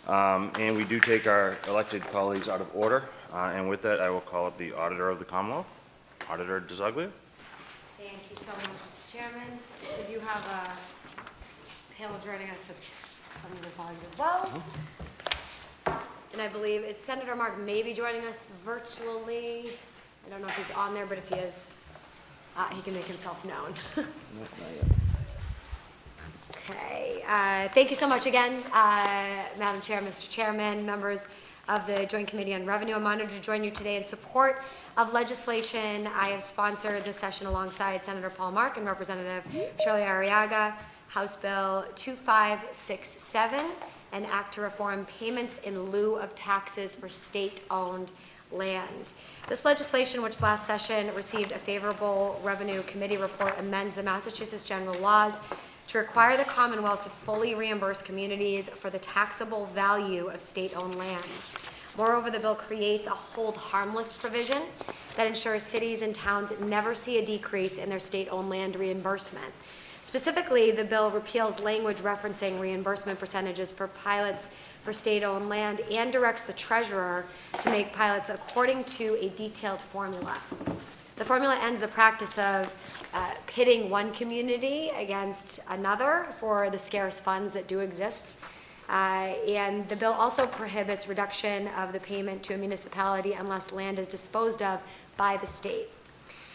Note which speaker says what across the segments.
Speaker 1: And we do take our elected colleagues out of order. And with that, I will call up the Auditor of the Commonwealth, Auditor DiZoglio.
Speaker 2: Thank you so much, Mr. Chairman. We do have a panel joining us with some of the colleagues as well. And I believe is Senator Mark may be joining us virtually. I don't know if he's on there, but if he is, he can make himself known. Okay, thank you so much again, Madam Chair, Mr. Chairman, members of the Joint Committee on Revenue. I'm honored to join you today in support of legislation. I have sponsored this session alongside Senator Paul Mark and Representative Shirley Arriaga, House Bill 2567, an act to reform payments in lieu of taxes for state-owned land. This legislation, which last session received a favorable Revenue Committee report, amends the Massachusetts general laws to require the Commonwealth to fully reimburse communities for the taxable value of state-owned land. Moreover, the bill creates a hold harmless provision that ensures cities and towns never see a decrease in their state-owned land reimbursement. Specifically, the bill repeals language referencing reimbursement percentages for pilots for state-owned land and directs the treasurer to make pilots according to a detailed formula. The formula ends the practice of pitting one community against another for the scarce funds that do exist. And the bill also prohibits reduction of the payment to a municipality unless land is disposed of by the state.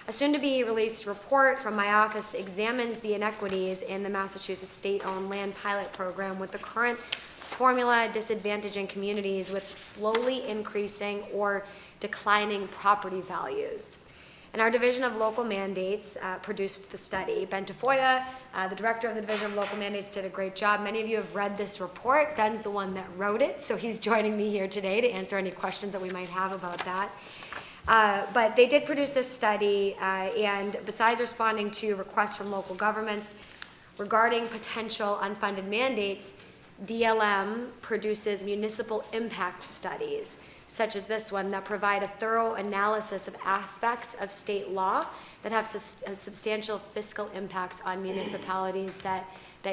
Speaker 2: A soon-to-be-released report from my office examines the inequities in the Massachusetts state-owned land pilot program, with the current formula disadvantaging communities with slowly increasing or declining property values. And our Division of Local Mandates produced the study. Ben Tafoya, the director of the Division of Local Mandates, did a great job. Many of you have read this report. Ben's the one that wrote it, so he's joining me here today to answer any questions that we might have about that. But they did produce this study, and besides responding to requests from local governments regarding potential unfunded mandates, DLM produces municipal impact studies, such as this one, that provide a thorough analysis of aspects of state law that have substantial fiscal impacts on municipalities that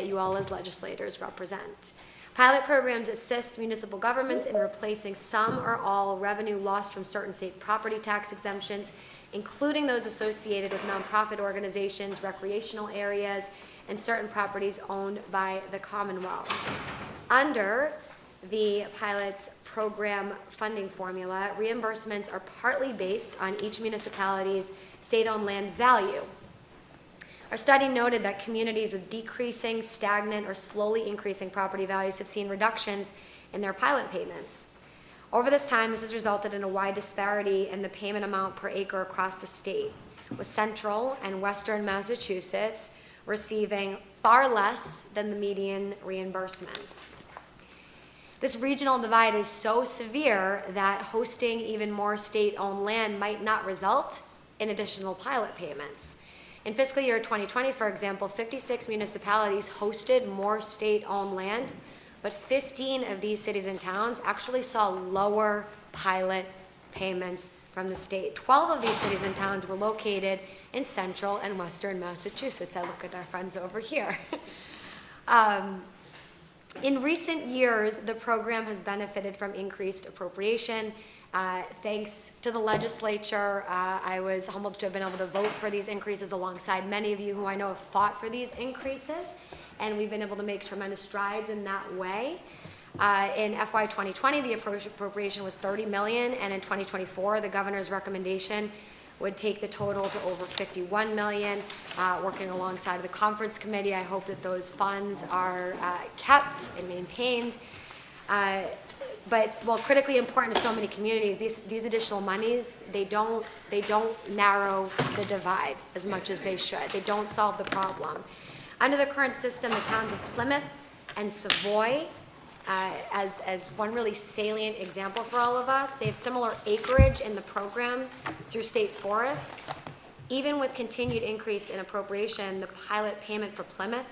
Speaker 2: you all as legislators represent. Pilot programs assist municipal governments in replacing some or all revenue lost from certain state property tax exemptions, including those associated with nonprofit organizations, recreational areas, and certain properties owned by the Commonwealth. Under the pilot's program funding formula, reimbursements are partly based on each municipality's state-owned land value. Our study noted that communities with decreasing, stagnant, or slowly increasing property values have seen reductions in their pilot payments. Over this time, this has resulted in a wide disparity in the payment amount per acre across the state, with central and western Massachusetts receiving far less than the median reimbursements. This regional divide is so severe that hosting even more state-owned land might not result in additional pilot payments. In fiscal year 2020, for example, 56 municipalities hosted more state-owned land, but 15 of these cities and towns actually saw lower pilot payments from the state. 12 of these cities and towns were located in central and western Massachusetts. I look at our friends over here. In recent years, the program has benefited from increased appropriation. Thanks to the legislature, I was humbled to have been able to vote for these increases alongside many of you who I know have fought for these increases, and we've been able to make tremendous strides in that way. In FY 2020, the appropriation was $30 million, and in 2024, the governor's recommendation would take the total to over $51 million. Working alongside the conference committee, I hope that those funds are kept and maintained. But while critically important to so many communities, these additional monies, they don't narrow the divide as much as they should. They don't solve the problem. Under the current system, the towns of Plymouth and Savoy, as one really salient example for all of us, they have similar acreage in the program through state forests. Even with continued increase in appropriation, the pilot payment for Plymouth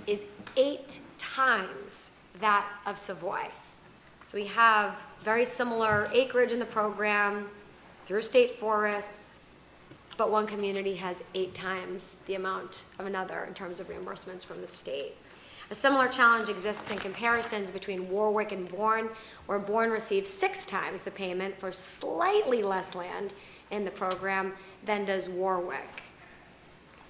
Speaker 2: is 8 times that of Savoy. So we have very similar acreage in the program through state forests, but one community has 8 times the amount of another in terms of reimbursements from the state. A similar challenge exists in comparisons between Warwick and Bourne, where Bourne receives 6 times the payment for slightly less land in the program than does Warwick.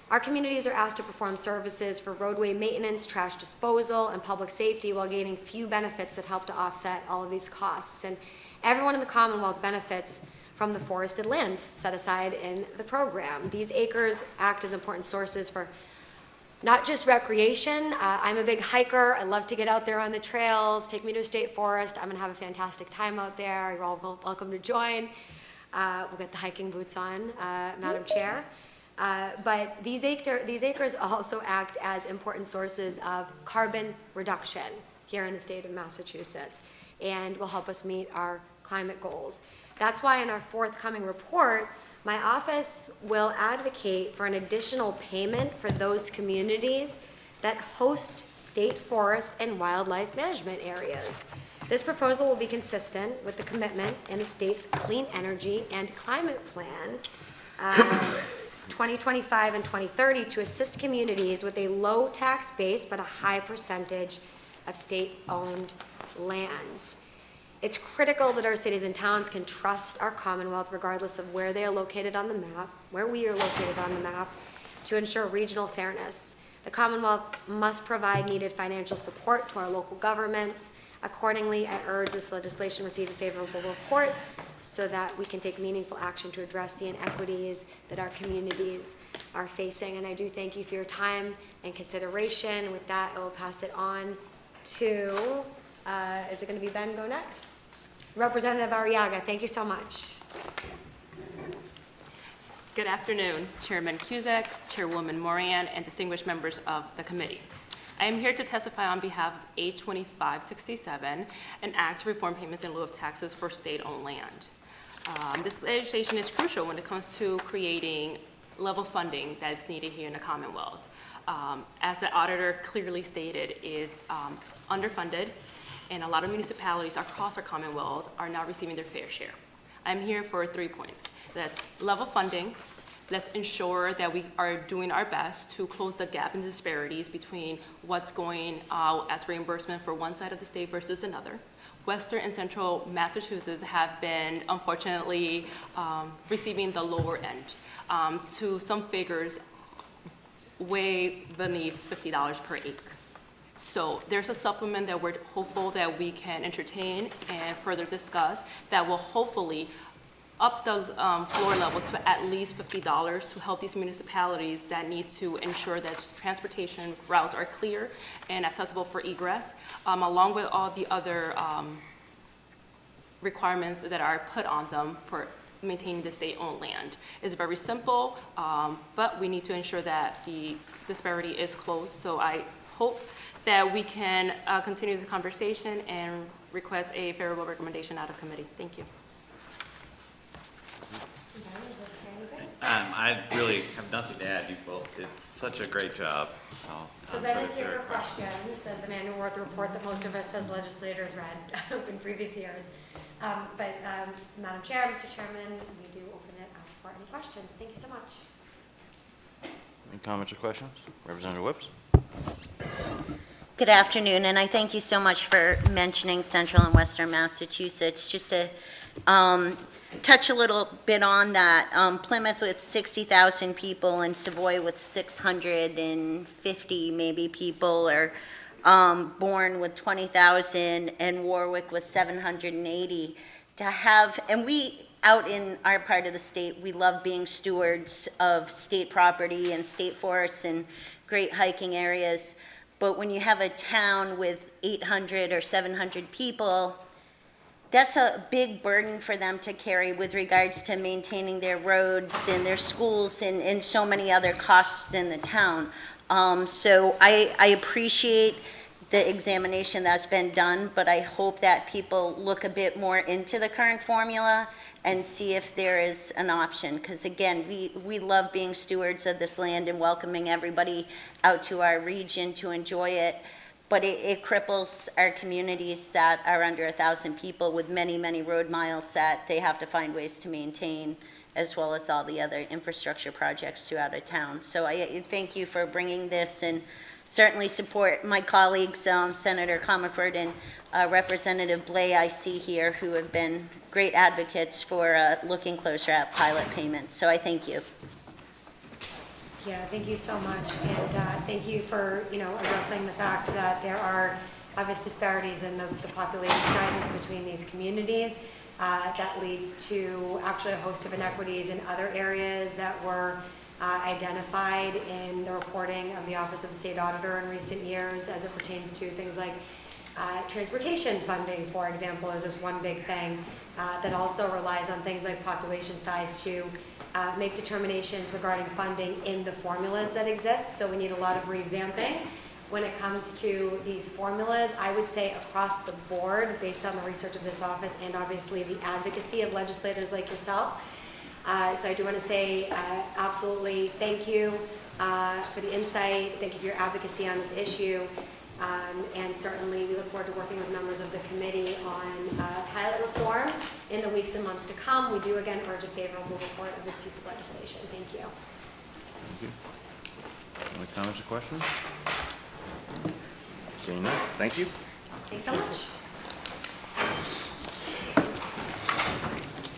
Speaker 2: Our communities are asked to perform services for roadway maintenance, trash disposal, and public safety while gaining few benefits that help to offset all of these costs. And everyone in the Commonwealth benefits from the forested lands set aside in the program. These acres act as important sources for not just recreation. I'm a big hiker. I love to get out there on the trails. Take me to a state forest. I'm gonna have a fantastic time out there. You're all welcome to join. We'll get the hiking boots on, Madam Chair. But these acres also act as important sources of carbon reduction here in the state of Massachusetts and will help us meet our climate goals. That's why in our forthcoming report, my office will advocate for an additional payment for those communities that host state forest and wildlife management areas. This proposal will be consistent with the commitment in the state's Clean Energy and Climate Plan 2025 and 2030 to assist communities with a low tax base but a high percentage of state-owned land. It's critical that our cities and towns can trust our Commonwealth regardless of where they are located on the map, where we are located on the map, to ensure regional fairness. The Commonwealth must provide needed financial support to our local governments. Accordingly, I urge this legislation receive a favorable report so that we can take meaningful action to address the inequities that our communities are facing. And I do thank you for your time and consideration. With that, I will pass it on to, is it going to be Ben go next? Representative Arriaga, thank you so much.
Speaker 3: Good afternoon, Chairman Cusack, Chairwoman Moran, and distinguished members of the committee. I am here to testify on behalf of A2567, an act to reform payments in lieu of taxes for state-owned land. This legislation is crucial when it comes to creating level funding that is needed here in the Commonwealth. As the auditor clearly stated, it's underfunded, and a lot of municipalities across our Commonwealth are not receiving their fair share. I'm here for 3 points. That's level funding. Let's ensure that we are doing our best to close the gap in the disparities between what's going out as reimbursement for one side of the state versus another. Western and central Massachusetts have been, unfortunately, receiving the lower end to some figures way beneath $50 per acre. So there's a supplement that we're hopeful that we can entertain and further discuss that will hopefully up the floor level to at least $50 to help these municipalities that need to ensure that transportation routes are clear and accessible for egress, along with all the other requirements that are put on them for maintaining the state-owned land. It's very simple, but we need to ensure that the disparity is closed. So I hope that we can continue this conversation and request a favorable recommendation out of committee. Thank you.
Speaker 4: I really have nothing to add. You both did such a great job.
Speaker 2: So Ben is here for questions, as the man who wrote the report that most of us as legislators read in previous years. Madam Chair, Mr. Chairman, we do open it up for any questions. Thank you so much.
Speaker 1: Any comments or questions? Representative Whips?
Speaker 5: Good afternoon, and I thank you so much for mentioning Central and Western Massachusetts. Just to touch a little bit on that, Plymouth with 60,000 people and Savoy with 650 maybe people, or Bourne with 20,000 and Warwick with 780. To have, and we out in our part of the state, we love being stewards of state property and state forests and great hiking areas. But when you have a town with 800 or 700 people, that's a big burden for them to carry with regards to maintaining their roads and their schools and so many other costs in the town. So I appreciate the examination that's been done, but I hope that people look a bit more into the current formula and see if there is an option. Because again, we love being stewards of this land and welcoming everybody out to our region to enjoy it. But it cripples our communities that are under 1,000 people with many, many road miles that they have to find ways to maintain, as well as all the other infrastructure projects throughout a town. So I thank you for bringing this, and certainly support my colleagues, Senator Comerford and Representative Blay, I see here, who have been great advocates for looking closer at pilot payments. So I thank you.
Speaker 2: Yeah, thank you so much, and thank you for, addressing the fact that there are obvious disparities in the population sizes between these communities. That leads to actually a host of inequities in other areas that were identified in the reporting of the Office of the State Auditor in recent years as it pertains to things like transportation funding, for example, is just one big thing that also relies on things like population size to make determinations regarding funding in the formulas that exist. So we need a lot of revamping when it comes to these formulas. I would say across the board, based on the research of this office and obviously the advocacy of legislators like yourself. So I do want to say absolutely thank you for the insight. Thank you for your advocacy on this issue. And certainly we look forward to working with members of the committee on pilot reform in the weeks and months to come. We do again urge a favorable report of this piece of legislation. Thank you.
Speaker 1: Thank you. Any comments or questions? Seeing none, thank you.
Speaker 2: Thanks so much.